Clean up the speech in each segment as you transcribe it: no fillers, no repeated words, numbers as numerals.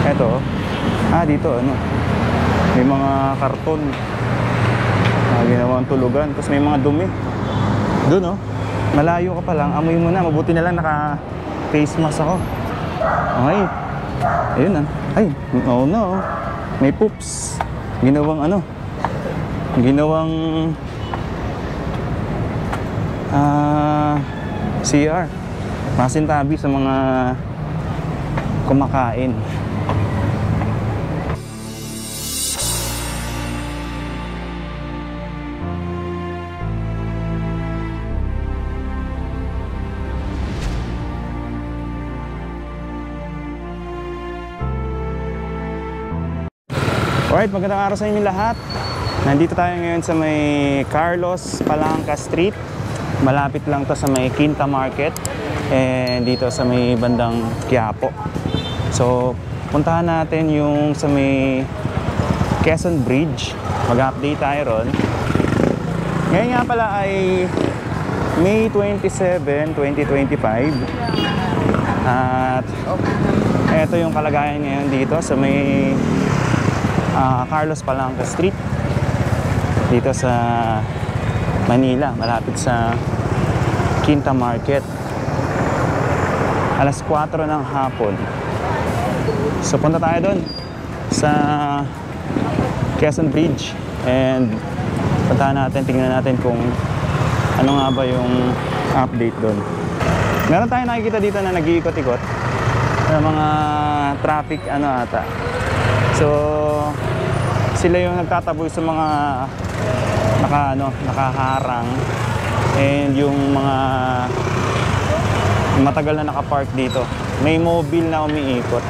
Eto, dito ano, may mga karton na ginawang tulugan, tapos may mga dumi doon, oh. Malayo ka pa lang, amoy mo na. Mabuti na lang naka face mask ako. Okay, ayun na. Ay, oh no, may poops. Ginawang ano, ginawang CR, masintabi sa mga kumakain. Alright, magandang araw sa inyo lahat. Nandito tayo ngayon sa may Carlos Palanca Street. Malapit lang to sa may Quinta Market, and dito sa may bandang Quiapo. So, puntahan natin yung sa may Quezon Bridge. Mag-update tayo ron. Ngayon nga pala ay May 27, 2025. At eto yung kalagayan ngayon dito sa may Carlos Palanca Street, dito sa Manila, malapit sa Quinta Market. Alas 4 ng hapon. So punta tayo doon sa Quezon Bridge, and puntahan natin, tingnan natin kung ano nga ba yung update doon. Meron tayong nakikita dito na nag-iikot-ikot ng mga traffic ata. So sila yung nagtataboy sa mga nakaharang, and yung mga matagal na nakapark dito. May mobile na umiikot.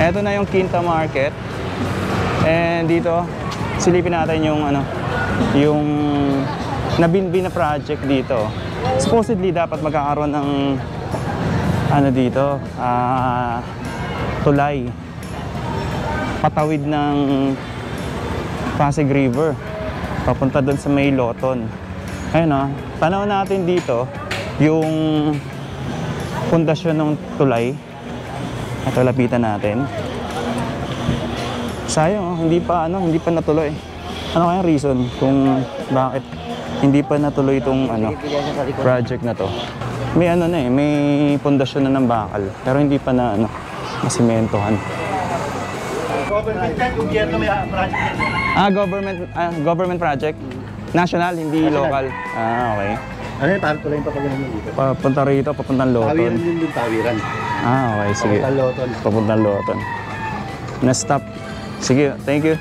Eto na yung Quinta Market, and dito silipin natin yung yung nabinbi na project dito. Supposedly dapat magkakaroon ng dito, tulay patawid ng Pasig River papunta doon sa may Loton. Ayun, tanaw natin dito yung pundasyon ng tulay. Ito, lapitan natin. Sayang, hindi pa natuloy. Ano kaya reason kung bakit hindi pa natuloy itong project na to? May may pundasyon na ng bakal, pero hindi pa na masimentohan. Government project. National, hindi local. Okay. Ano yung tulay yung papagalan dito? Papunta rito, papuntang Loton. Tawiran din yung tawiran. Okay, sige. Papuntang Loton. Papuntang Loton. Na-stop. Sige, thank you.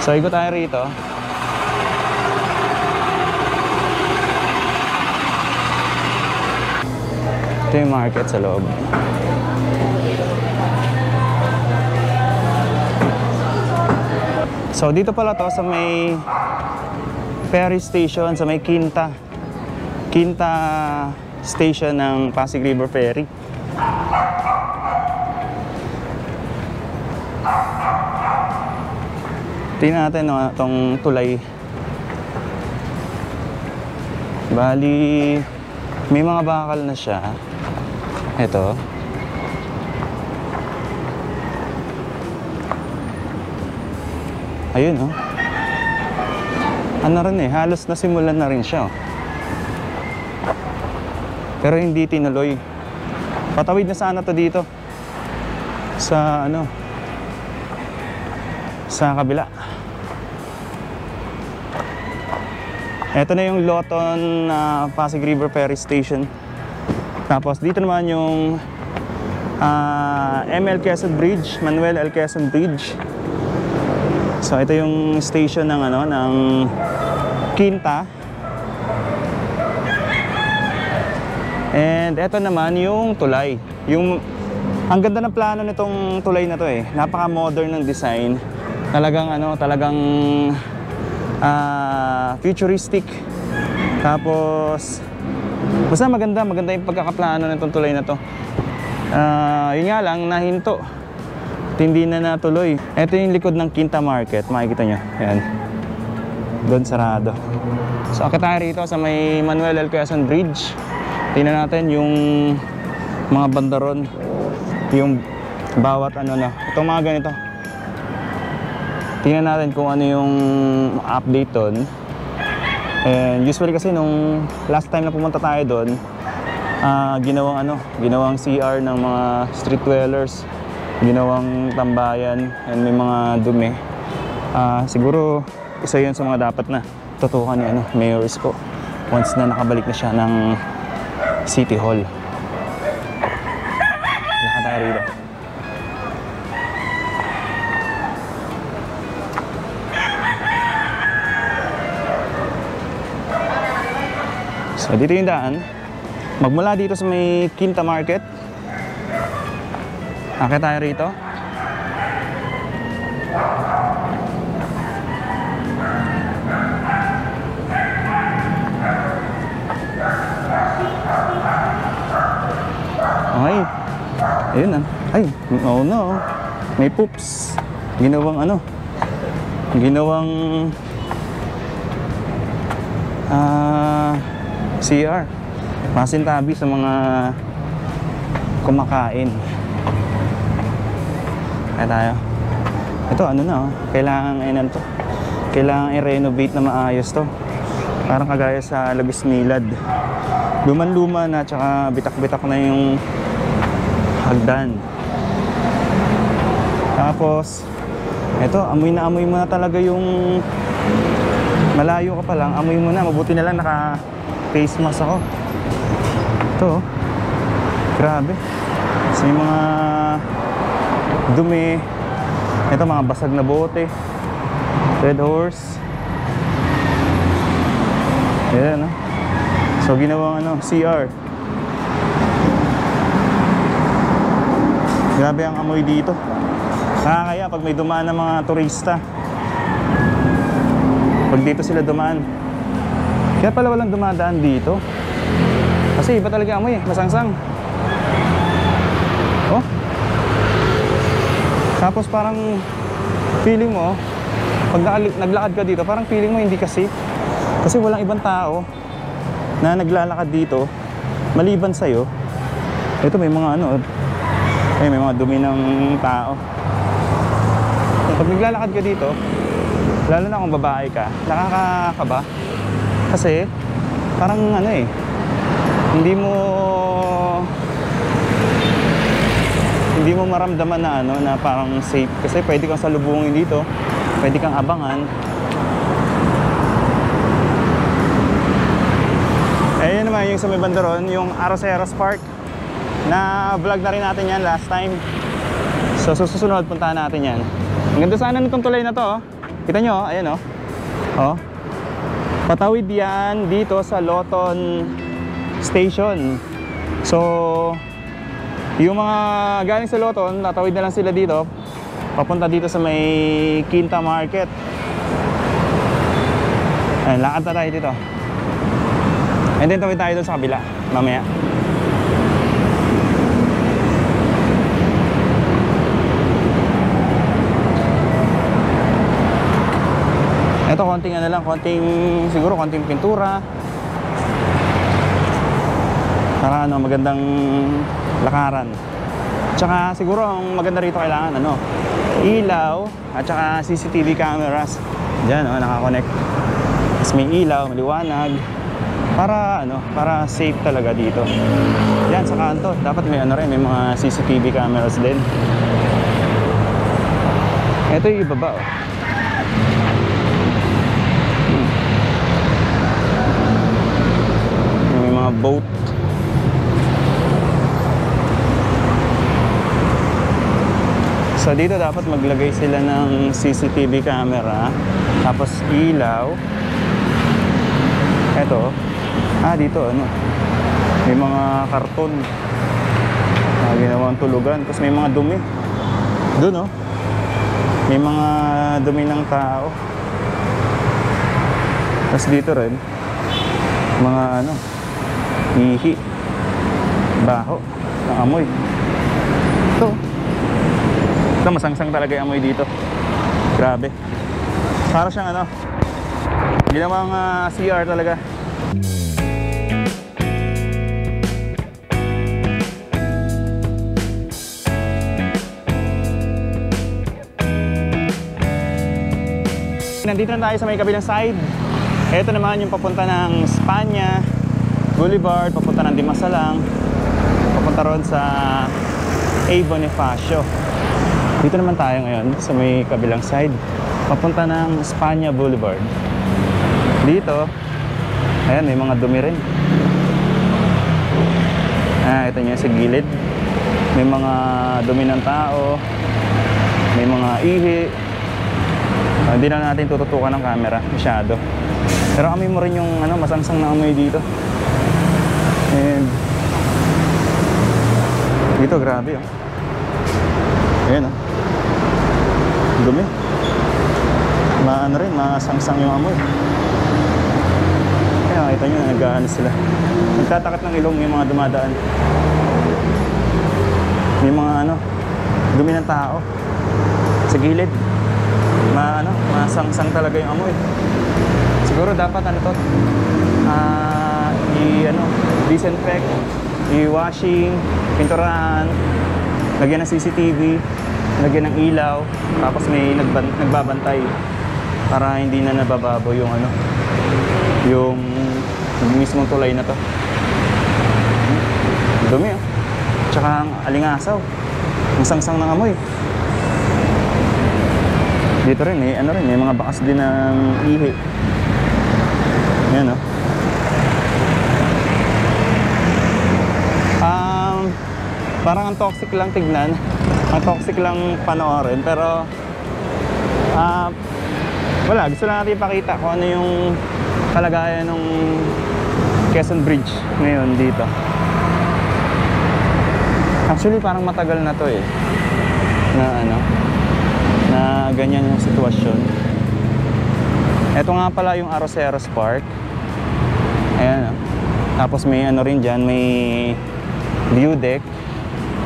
So, ikot tayo rito. Ito yung market sa loob. So dito pala to sa may ferry station, sa may Quinta station ng Pasig River Ferry. Tingnan natin itong tulay. Bali, may mga bakal na siya. Ito. Ayun, halos nasimulan na rin siya. Pero hindi tinuloy. Patawid na sana to dito sa sa kabila. Ito na yung Loton Pasig River Ferry Station. Tapos dito naman yung ML Quezon Bridge, Manuel L. Quezon Bridge. So ito yung station ng ng Quinta. And ito naman yung tulay. Ang ganda ng plano nitong tulay na to Napaka-modern ng design. Talagang futuristic. Tapos basta maganda yung pagkakaplano nitong tulay na to. Yun nga lang, nahinto. Hindi na natuloy. Ito yung likod ng Quinta Market. Makikita nyo. Ayan. Doon sarado. So akit tayo rito sa may Manuel L. Quezon Bridge. Tingnan natin yung mga bandaron, yung bawat ano na. Itong mga ganito. Tingnan natin kung ano yung update doon. And usually kasi nung last time na pumunta tayo doon, ginawang CR ng mga street dwellers, ginawang tambayan, and may mga dumi. Siguro isa yun sa mga dapat na tutukan ni Mayor Isko once na nakabalik na siya ng City Hall. Lakad tayo rito. So dito yung daan. Magmula dito sa may Quinta Market, akit tayo rito. Okay. Ayun na. Ay, oh no. May poops. Ginawang CR. Masintabi sa mga kumakain. Kaya tayo. Ito kailangan i-renovate na maayos to. Parang kagaya sa Labis Nilad. Luman-luma na, tsaka bitak-bitak na yung hagdan. Tapos ito, amoy na amoy mo na talaga yung malayo ka pa lang, amoy mo na. Mabuti na lang naka face mask ako. Ito, grabe. So yung mga dumi. Ito, mga basag na bote. Red Horse. Ayan, so ginawang CR. Grabe ang amoy dito. Nakakaya pag may dumaan ng mga turista. Pag dito sila dumaan. Kaya pala walang dumadaan dito. Kasi iba talaga amoy, masangsang. Oh. Tapos parang feeling mo, pag naglakad ka dito, parang feeling mo hindi kasi. Kasi walang ibang tao na naglalakad dito maliban sa'yo. Ito may mga may mga dumi ng tao. Pag naglalakad ka dito, lalo na kung babae ka, nakakakaba. Kasi parang hindi mo maramdaman na parang safe. Kasi pwede kang salubungin dito, pwede kang abangan. Ayan naman yung sa may bandaron, yung Arroceros Park. Na vlog na rin natin yan last time. So susunod puntahan natin yan. Ang ganda sana nitong tulay na to. Kita nyo, ayan oh. Patawid yan dito sa Loton Station. So yung mga galing sa Loton, tatawid na lang sila dito, papunta dito sa may Quinta Market. Ayan, lakad na tayo dito. And then tawid tayo doon sa kabila mamaya. Ito siguro konting pintura para magandang lakaran. Tsaka siguro ang maganda rito kailangan ilaw at saka CCTV cameras. Diyan nakakonect. Tapos may ilaw, maliwanag para safe talaga dito. Yan sa kanto, dapat may may mga CCTV cameras din. Ito yung ibaba May mga boat. So dito dapat maglagay sila ng CCTV camera, tapos ilaw. Ito, dito may mga karton na ginawang tulugan, tapos may mga dumi. Doon may mga dumi ng tao. Tapos dito rin mga ihi, baho, ng amoy. Ito masangsang talaga yung amoy dito. Grabe. Para siyang ginawang CR talaga. Nandito na tayo sa may kabilang side. Ito naman yung papunta ng Spanya Boulevard, papunta ng Dimasalang, papunta ron sa A. Bonifacio. Dito naman tayo ngayon sa may kabilang side, papunta ng Spanya Boulevard. Dito, ayan, may mga dumi rin. Ito nyo sa gilid. May mga dumi ng tao, may mga ihi. Hindi na natin tututukan ng camera masyado. Pero amoy mo rin yung masangsang na amoy dito. And dito grabe oh. Ayan oh. Dumi. Rin, masangsang yung amoy. Kaya kita nyo na nag-ano sila. Nagtatakot ng ilong yung mga dumadaan. May mga dumi ng tao sa gilid. Masangsang talaga yung amoy. Siguro dapat disinfect, i-washing, pinturahan, lagyan ng CCTV, lagyan ng ilaw, tapos may nagbabantay para hindi na nabababo yung yung mismong tulay na to. Dumi oh. Tsaka ang alingasaw, ang sangsang ng amoy. Dito rin may mga bakas din ng ihi. Yan oh. Parang ang toxic lang tignan, ang toxic lang panoorin, pero wala, gusto lang natin ipakita kung ano yung kalagayan ng Quezon Bridge ngayon dito. Actually parang matagal na to na ganyan yung sitwasyon. Ito nga pala yung Arroceros Park. Ayan. Tapos may rin dyan, may view deck.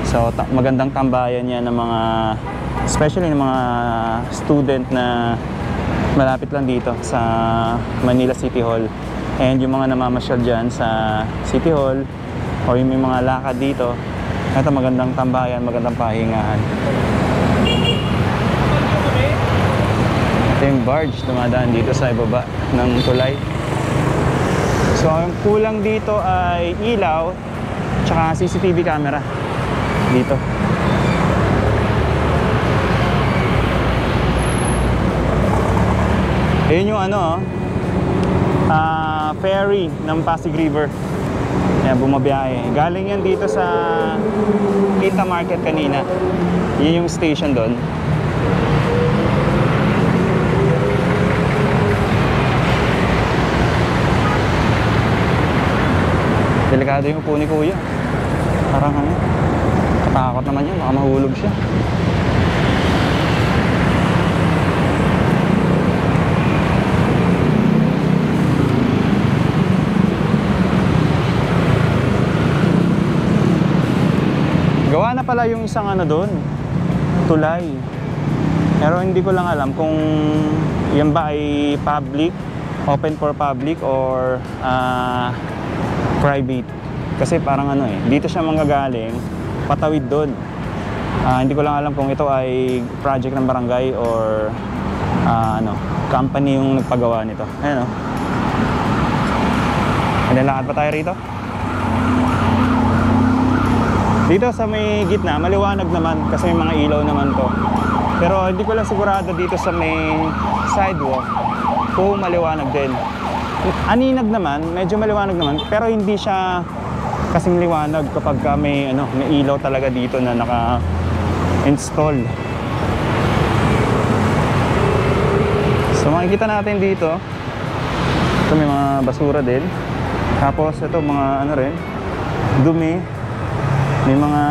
So magandang tambayan yan ng mga, especially ng mga student na malapit lang dito sa Manila City Hall. And yung mga namamasyal dyan sa City Hall o yung may mga lakad dito, ito magandang tambayan, magandang pahingahan. Ito yung barge dumadaan dito sa ibaba ng tulay. So ang kulang dito ay ilaw tsaka CCTV camera dito. Ayun yung ferry ng Pasig River. Ayan, bumabiyahe. Galing yan dito sa Quinta Market kanina. Yan yung station doon. Delikado yung upo ni Kuya. Parang katakot naman yun. Baka mahulog siya. Gawa na pala yung isang doon, tulay. Pero hindi ko lang alam kung yan ba ay public, open for public or private. Kasi parang dito siya manggagaling, patawid doon. Hindi ko lang alam kung ito ay project ng barangay or company yung nagpagawa nito. Ayan o. Lakad pa tayo rito. Dito sa may gitna, maliwanag naman kasi may mga ilaw naman to. Pero hindi ko lang sigurado dito sa may sidewalk kung maliwanag din. Aninag naman, medyo maliwanag naman, pero hindi siya kasing liwanag kapag may ilaw talaga dito na naka-install. So makikita natin dito, ito may mga basura din. Tapos ito mga rin, dumi. May mga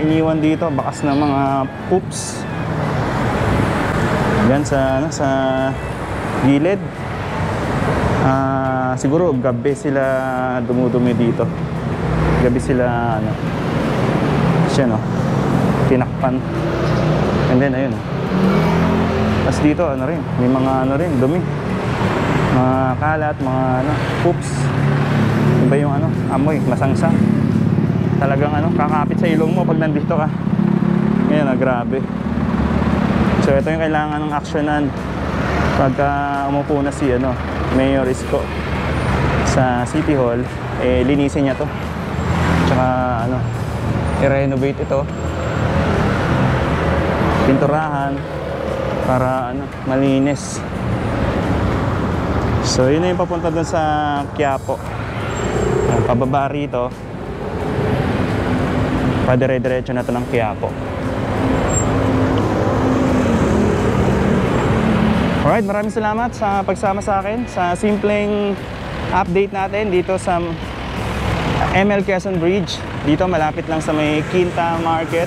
iniwan dito, bakas na mga poops. Yan sa gilid. Siguro gabi sila dumudumi dito. Gabi sila siya tinakpan. And then ayun. Tapos dito rin, may mga rin, dumi. Mga kalat, mga poops. Iba yung amoy, masangsang. Talagang kakapit sa ilong mo pag nandito ka. Ngayon grabe. So ito yung kailangan ng aksyonan. pagka umupo na si Mayor Isko sa City Hall, linisin niya to, tsaka i-renovate ito, pinturahan para malinis. So yun na yung papunta dun sa Quiapo. Pababa rito, padire-diretso na to ng Quiapo. Alright, maraming salamat sa pagsama sa akin sa simpleng update natin dito sa ML Quezon Bridge. Dito malapit lang sa may Quinta Market,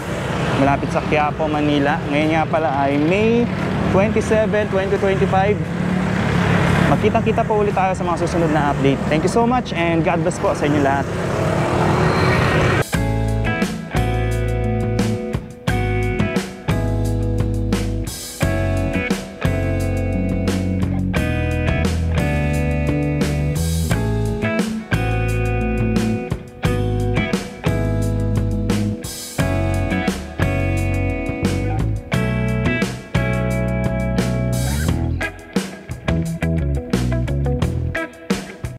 malapit sa Quiapo, Manila. Ngayon nga pala ay May 27, 2025. Magkita-kita po ulit tayo sa mga susunod na update. Thank you so much and God bless po sa inyo lahat.